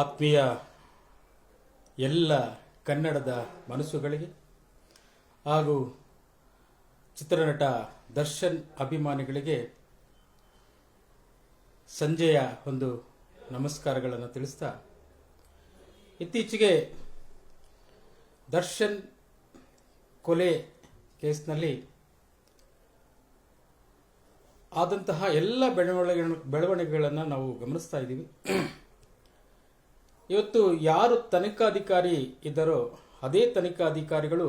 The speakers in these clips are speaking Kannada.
ಆತ್ಮೀಯ ಎಲ್ಲ ಕನ್ನಡದ ಮನಸ್ಸುಗಳಿಗೆ ಹಾಗೂ ಚಿತ್ರನಟ ದರ್ಶನ್ ಅಭಿಮಾನಿಗಳಿಗೆ ಸಂಜೆಯ ಒಂದು ನಮಸ್ಕಾರಗಳನ್ನು ತಿಳಿಸ್ತಾ, ಇತ್ತೀಚೆಗೆ ದರ್ಶನ್ ಕೊಲೆ ಕೇಸ್ನಲ್ಲಿ ಆದಂತಹ ಎಲ್ಲ ಬೆಳವಣಿಗೆಗಳನ್ನು ನಾವು ಗಮನಿಸ್ತಾ ಇದ್ದೀವಿ. ಇವತ್ತು ಯಾರು ತನಿಖಾಧಿಕಾರಿ ಇದ್ದಾರೋ ಅದೇ ತನಿಖಾಧಿಕಾರಿಗಳು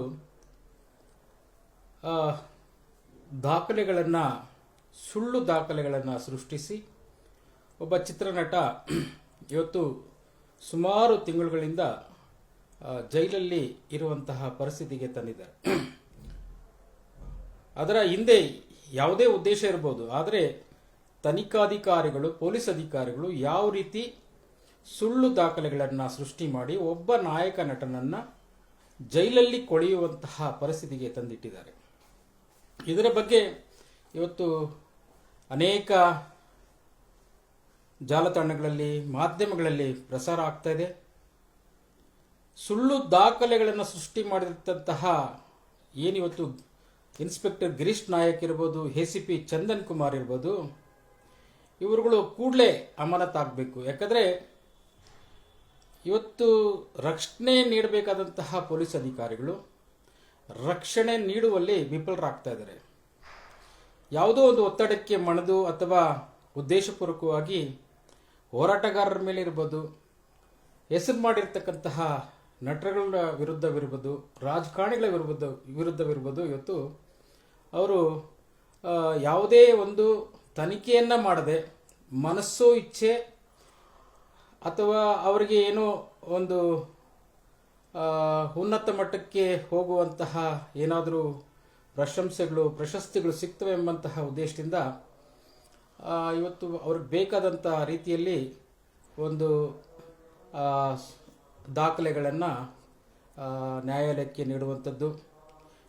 ಸುಳ್ಳು ದಾಖಲೆಗಳನ್ನು ಸೃಷ್ಟಿಸಿ ಒಬ್ಬ ಚಿತ್ರನಟ ಇವತ್ತು ಸುಮಾರು ತಿಂಗಳುಗಳಿಂದ ಜೈಲಲ್ಲಿ ಇರುವಂತಹ ಪರಿಸ್ಥಿತಿಗೆ ತಂದಿದ್ದಾರೆ. ಅದರ ಹಿಂದೆ ಯಾವುದೇ ಉದ್ದೇಶ ಇರಬಹುದು, ಆದರೆ ತನಿಖಾಧಿಕಾರಿಗಳು, ಪೊಲೀಸ್ ಅಧಿಕಾರಿಗಳು ಯಾವ ರೀತಿ ಸುಳ್ಳು ದಾಖಲೆಗಳನ್ನು ಸೃಷ್ಟಿ ಮಾಡಿ ಒಬ್ಬ ನಾಯಕ ನಟನನ್ನ ಜೈಲಲ್ಲಿ ಕೊಳೆಯುವಂತಹ ಪರಿಸ್ಥಿತಿಗೆ ತಂದಿಟ್ಟಿದ್ದಾರೆ. ಇದರ ಬಗ್ಗೆ ಇವತ್ತು ಅನೇಕ ಜಾಲತಾಣಗಳಲ್ಲಿ, ಮಾಧ್ಯಮಗಳಲ್ಲಿ ಪ್ರಸಾರ ಆಗ್ತಾ ಇದೆ. ಸುಳ್ಳು ದಾಖಲೆಗಳನ್ನು ಸೃಷ್ಟಿ ಮಾಡಿದಂತಹ ಏನಿವತ್ತು ಇನ್ಸ್ಪೆಕ್ಟರ್ ಗಿರೀಶ್ ನಾಯಕ್ ಇರ್ಬೋದು, ಎಸಿಪಿ ಚಂದನ್ ಕುಮಾರ್ ಇರ್ಬೋದು, ಇವರುಗಳು ಕೂಡಲೇ ಅಮಾನತಾಗಬೇಕು. ಯಾಕಂದರೆ ಇವತ್ತು ರಕ್ಷಣೆ ನೀಡಬೇಕಾದಂತಹ ಪೊಲೀಸ್ ಅಧಿಕಾರಿಗಳು ರಕ್ಷಣೆ ನೀಡುವಲ್ಲಿ ವಿಫಲರಾಗ್ತಾ ಇದ್ದಾರೆ. ಯಾವುದೋ ಒಂದು ಒತ್ತಡಕ್ಕೆ ಮಣಿದು ಅಥವಾ ಉದ್ದೇಶಪೂರ್ವಕವಾಗಿ ಹೋರಾಟಗಾರರ ಮೇಲೆ ಇರ್ಬೋದು, ಹೆಸರು ಮಾಡಿರ್ತಕ್ಕಂತಹ ನಟರುಗಳ ವಿರುದ್ಧವಿರ್ಬೋದು, ರಾಜಕಾರಣಿಗಳ ವಿರುದ್ಧವಿರ್ಬೋದು, ಇವತ್ತು ಅವರು ಯಾವುದೇ ಒಂದು ತನಿಖೆಯನ್ನು ಮಾಡದೆ ಮನಸ್ಸೋ ಇಚ್ಛೆ ಅಥವಾ ಅವರಿಗೆ ಏನೋ ಒಂದು ಉನ್ನತ ಮಟ್ಟಕ್ಕೆ ಹೋಗುವಂತಹ ಏನಾದರೂ ಪ್ರಶಸ್ತಿಗಳು ಸಿಗ್ತವೆ ಎಂಬಂತಹ ಉದ್ದೇಶದಿಂದ ಇವತ್ತು ಅವ್ರಿಗೆ ಬೇಕಾದಂಥ ರೀತಿಯಲ್ಲಿ ಒಂದು ದಾಖಲೆಗಳನ್ನು ನ್ಯಾಯಾಲಯಕ್ಕೆ ನೀಡುವಂಥದ್ದು.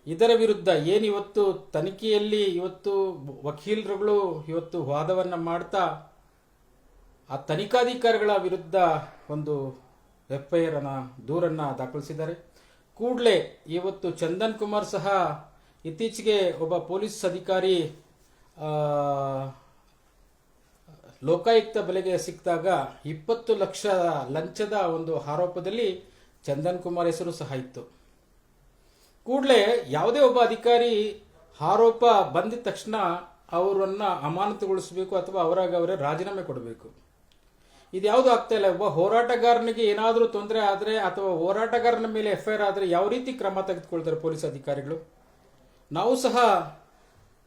ಇದರ ವಿರುದ್ಧ ಏನಿವತ್ತು ತನಿಖೆಯಲ್ಲಿ ಇವತ್ತು ವಕೀಲರುಗಳು ಇವತ್ತು ವಾದವನ್ನು ಮಾಡ್ತಾ ಆ ತನಿಖಾಧಿಕಾರಿಗಳ ವಿರುದ್ಧ ಒಂದು FIR ದೂರನ್ನು ದಾಖಲಿಸಿದ್ದಾರೆ. ಕೂಡಲೇ ಇವತ್ತು ಚಂದನ್ ಕುಮಾರ್ ಸಹ ಇತ್ತೀಚೆಗೆ ಒಬ್ಬ ಪೊಲೀಸ್ ಅಧಿಕಾರಿ ಲೋಕಾಯುಕ್ತ ಬಲೆಗೆ ಸಿಕ್ಕಿದಾಗ 20 ಲಕ್ಷ ಲಂಚದ ಒಂದು ಆರೋಪದಲ್ಲಿ ಚಂದನ್ ಕುಮಾರ್ ಹೆಸರು ಸಹ ಇತ್ತು. ಕೂಡಲೇ ಯಾವುದೇ ಒಬ್ಬ ಅಧಿಕಾರಿ ಆರೋಪ ಬಂದಿದ ತಕ್ಷಣ ಅವರನ್ನ ಅಮಾನತುಗೊಳಿಸಬೇಕು ಅಥವಾ ಅವರೇ ರಾಜೀನಾಮೆ ಕೊಡಬೇಕು. ಇದ್ಯಾವುದು ಆಗ್ತಾ ಇಲ್ಲ. ಒಬ್ಬ ಹೋರಾಟಗಾರನಿಗೆ ಏನಾದರೂ ತೊಂದರೆ ಆದರೆ ಅಥವಾ ಹೋರಾಟಗಾರನ ಮೇಲೆ FIR ಆದರೆ ಯಾವ ರೀತಿ ಕ್ರಮ ತೆಗೆದುಕೊಳ್ತಾರೆ ಪೊಲೀಸ್ ಅಧಿಕಾರಿಗಳು? ನಾವು ಸಹ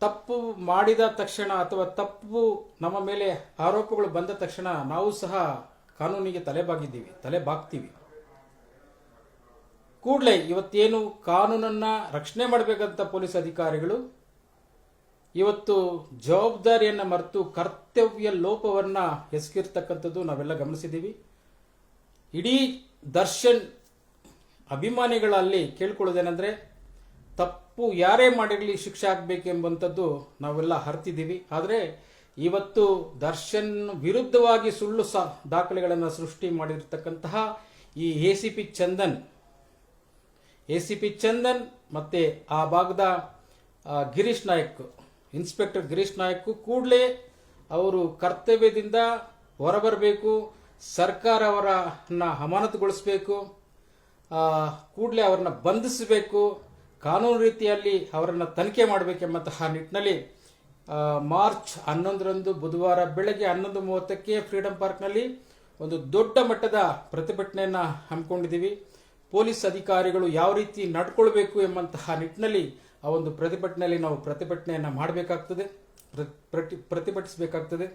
ತಪ್ಪು ಮಾಡಿದ ತಕ್ಷಣ ಅಥವಾ ತಪ್ಪು ನಮ್ಮ ಮೇಲೆ ಆರೋಪಗಳು ಬಂದ ತಕ್ಷಣ ನಾವು ಸಹ ಕಾನೂನಿಗೆ ತಲೆ ಬಾಗ್ತೀವಿ. ಕೂಡಲೇ ಇವತ್ತೇನು ಕಾನೂನನ್ನ ರಕ್ಷಣೆ ಮಾಡಬೇಕಂತ ಪೊಲೀಸ್ ಅಧಿಕಾರಿಗಳು ಇವತ್ತು ಜವಾಬ್ದಾರಿಯನ್ನು ಮರೆತು ಕರ್ತವ್ಯ ಲೋಪವನ್ನ ಎಸಗಿರ್ತಕ್ಕಂಥದ್ದು ನಾವೆಲ್ಲ ಗಮನಿಸಿದ್ದೀವಿ. ಇಡೀ ದರ್ಶನ್ ಅಭಿಮಾನಿಗಳಲ್ಲಿ ಕೇಳ್ಕೊಳ್ಳೋದೇನೆಂದ್ರೆ, ತಪ್ಪು ಯಾರೇ ಮಾಡಿರಲಿ ಶಿಕ್ಷೆ ಆಗಬೇಕೆಂಬಂಥದ್ದು ನಾವೆಲ್ಲ ಅರ್ತಿದ್ದೀವಿ. ಆದರೆ ಇವತ್ತು ದರ್ಶನ್ ವಿರುದ್ಧವಾಗಿ ಸುಳ್ಳು ದಾಖಲೆಗಳನ್ನು ಸೃಷ್ಟಿ ಮಾಡಿರ್ತಕ್ಕಂತಹ ಈ ಎಸಿಪಿ ಚಂದನ್ ಮತ್ತೆ ಆ ಭಾಗದ ಗಿರೀಶ್ ನಾಯಕ್, ಇನ್ಸ್ಪೆಕ್ಟರ್ ಗಿರೀಶ್ ನಾಯಕ್ ಕೂಡಲೇ ಅವರು ಕರ್ತವ್ಯದಿಂದ ಹೊರಬರಬೇಕು. ಸರ್ಕಾರ ಅವರನ್ನ ಅಮಾನತುಗೊಳಿಸಬೇಕು, ಕೂಡಲೇ ಅವರನ್ನ ಬಂಧಿಸಬೇಕು, ಕಾನೂನು ರೀತಿಯಲ್ಲಿ ಅವರನ್ನು ತನಿಖೆ ಮಾಡಬೇಕೆಂಬಂತಹ ನಿಟ್ಟಿನಲ್ಲಿ ಮಾರ್ಚ್ 11ರಂದು ಬುಧವಾರ ಬೆಳಗ್ಗೆ 11:30ಕ್ಕೆ ಫ್ರೀಡಂ ಪಾರ್ಕ್ನಲ್ಲಿ ಒಂದು ದೊಡ್ಡ ಮಟ್ಟದ ಪ್ರತಿಭಟನೆಯನ್ನು ಹಮ್ಮಿಕೊಂಡಿದ್ದೀವಿ. ಪೊಲೀಸ್ ಅಧಿಕಾರಿಗಳು ಯಾವ ರೀತಿ ನಡ್ಕೊಳ್ಬೇಕು ಎಂಬಂತಹ ನಿಟ್ಟಿನಲ್ಲಿ ಆ ಒಂದು ಪ್ರತಿಭಟನೆಯಲ್ಲಿ ನಾವು ಪ್ರತಿಭಟನೆಯನ್ನು ಮಾಡಬೇಕಾಗ್ತದೆ, ಪ್ರತಿಭಟಿಸಬೇಕಾಗ್ತದೆ.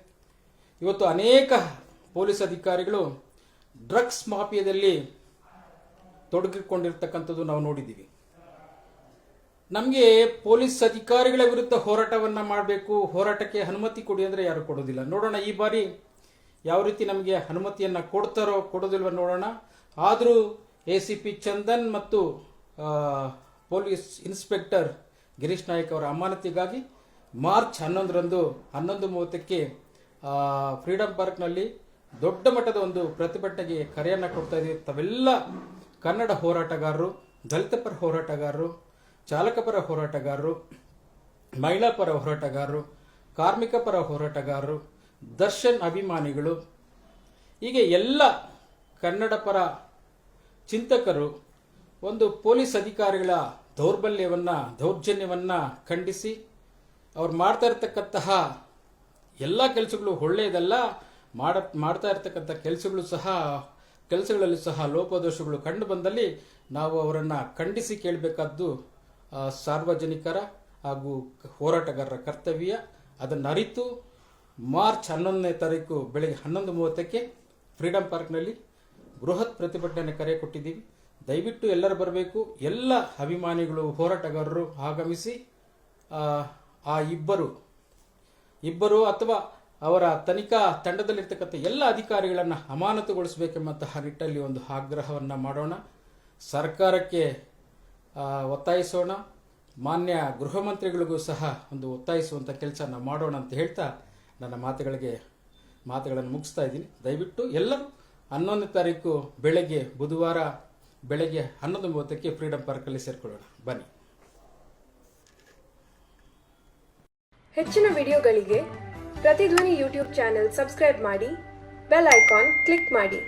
ಇವತ್ತು ಅನೇಕ ಪೊಲೀಸ್ ಅಧಿಕಾರಿಗಳು ಡ್ರಗ್ಸ್ ಮಾಫಿಯಾದಲ್ಲಿ ತೊಡಗಿಕೊಂಡಿರ್ತಕ್ಕಂಥದ್ದು ನಾವು ನೋಡಿದ್ದೀವಿ. ನಮಗೆ ಪೊಲೀಸ್ ಅಧಿಕಾರಿಗಳ ವಿರುದ್ಧ ಹೋರಾಟವನ್ನು ಮಾಡಬೇಕು, ಹೋರಾಟಕ್ಕೆ ಅನುಮತಿ ಕೊಡಿ ಅಂದರೆ ಯಾರು ಕೊಡೋದಿಲ್ಲ. ನೋಡೋಣ ಈ ಬಾರಿ ಯಾವ ರೀತಿ ನಮಗೆ ಅನುಮತಿಯನ್ನು ಕೊಡ್ತಾರೋ ಕೊಡೋದಿಲ್ವ ನೋಡೋಣ. ಆದರೂ ಎಸಿಪಿ ಚಂದನ್ ಮತ್ತು ಪೊಲೀಸ್ ಇನ್ಸ್ಪೆಕ್ಟರ್ ಗಿರೀಶ್ ನಾಯಕ್ ಅವರ ಅಮಾನತಿಗಾಗಿ ಮಾರ್ಚ್ 11ರಂದು 11:30ಕ್ಕೆ ಫ್ರೀಡಂ ಪಾರ್ಕ್ನಲ್ಲಿ ದೊಡ್ಡ ಮಟ್ಟದ ಒಂದು ಪ್ರತಿಭಟನೆಗೆ ಕರೆಯನ್ನು ಕೊಡ್ತಾ ಇದ್ದೀವಿ. ತಾವೆಲ್ಲ ಕನ್ನಡ ಹೋರಾಟಗಾರರು, ದಲಿತ ಪರ ಹೋರಾಟಗಾರರು, ಚಾಲಕ ಪರ ಹೋರಾಟಗಾರರು, ಮಹಿಳಾ ಪರ ಹೋರಾಟಗಾರರು, ಕಾರ್ಮಿಕ ಪರ ಹೋರಾಟಗಾರರು, ದರ್ಶನ್ ಅಭಿಮಾನಿಗಳು, ಹೀಗೆ ಎಲ್ಲ ಕನ್ನಡ ಪರ ಚಿಂತಕರು ಒಂದು ಪೊಲೀಸ್ ಅಧಿಕಾರಿಗಳ ದೌರ್ಜನ್ಯವನ್ನು ಖಂಡಿಸಿ ಅವ್ರು ಮಾಡ್ತಾ ಇರತಕ್ಕಂತಹ ಎಲ್ಲ ಕೆಲಸಗಳು ಒಳ್ಳೆಯದಲ್ಲ, ಮಾಡ್ತಾ ಇರತಕ್ಕಂಥ ಕೆಲಸಗಳಲ್ಲೂ ಸಹ ಲೋಪದೋಷಗಳು ಕಂಡು ಬಂದಲ್ಲಿ ನಾವು ಅವರನ್ನು ಖಂಡಿಸಿ ಕೇಳಬೇಕಾದ್ದು ಸಾರ್ವಜನಿಕರ ಹಾಗೂ ಹೋರಾಟಗಾರರ ಕರ್ತವ್ಯ. ಅದನ್ನು ಅರಿತು ಮಾರ್ಚ್ 11ನೇ ತಾರೀಕು ಬೆಳಗ್ಗೆ 11:30ಕ್ಕೆ ಫ್ರೀಡಂ ಪಾರ್ಕ್ನಲ್ಲಿ ಬೃಹತ್ ಪ್ರತಿಭಟನೆ ಕರೆ ಕೊಟ್ಟಿದ್ದೀವಿ. ದಯವಿಟ್ಟು ಎಲ್ಲರೂ ಬರಬೇಕು. ಎಲ್ಲ ಅಭಿಮಾನಿಗಳು, ಹೋರಾಟಗಾರರು ಆಗಮಿಸಿ ಆ ಇಬ್ಬರು ಅಥವಾ ಅವರ ತನಿಖಾ ತಂಡದಲ್ಲಿರ್ತಕ್ಕಂಥ ಎಲ್ಲ ಅಧಿಕಾರಿಗಳನ್ನು ಅಮಾನತುಗೊಳಿಸಬೇಕೆಂಬಂತಹ ನಿಟ್ಟಲ್ಲಿ ಒಂದು ಆಗ್ರಹವನ್ನು ಮಾಡೋಣ. ಸರ್ಕಾರಕ್ಕೆ ಒತ್ತಾಯಿಸೋಣ. ಮಾನ್ಯ ಗೃಹ ಮಂತ್ರಿಗಳಿಗೂ ಸಹ ಒಂದು ಒತ್ತಾಯಿಸುವಂಥ ಕೆಲಸನ ಮಾಡೋಣ ಅಂತ ಹೇಳ್ತಾ ನನ್ನ ಮಾತುಗಳನ್ನು ಮುಗಿಸ್ತಾ ಇದ್ದೀನಿ. ದಯವಿಟ್ಟು ಎಲ್ಲರೂ 11ನೇ ತಾರೀಕು ಬುಧವಾರ ಬೆಳಗ್ಗೆ 11:30ಕ್ಕೆ ಫ್ರೀಡಂ ಪಾರ್ಕಲ್ಲಿ ಸೇರ್ಕೊಳ್ಳೋಣ. ಬನ್ನಿ. ಹೆಚ್ಚಿನ ವಿಡಿಯೋಗಳಿಗೆ ಪ್ರತಿಧ್ವನಿ ಯೂಟ್ಯೂಬ್ ಚಾನೆಲ್ ಸಬ್ಸ್ಕ್ರೈಬ್ ಮಾಡಿ, ಬೆಲ್ ಐಕಾನ್ ಕ್ಲಿಕ್ ಮಾಡಿ.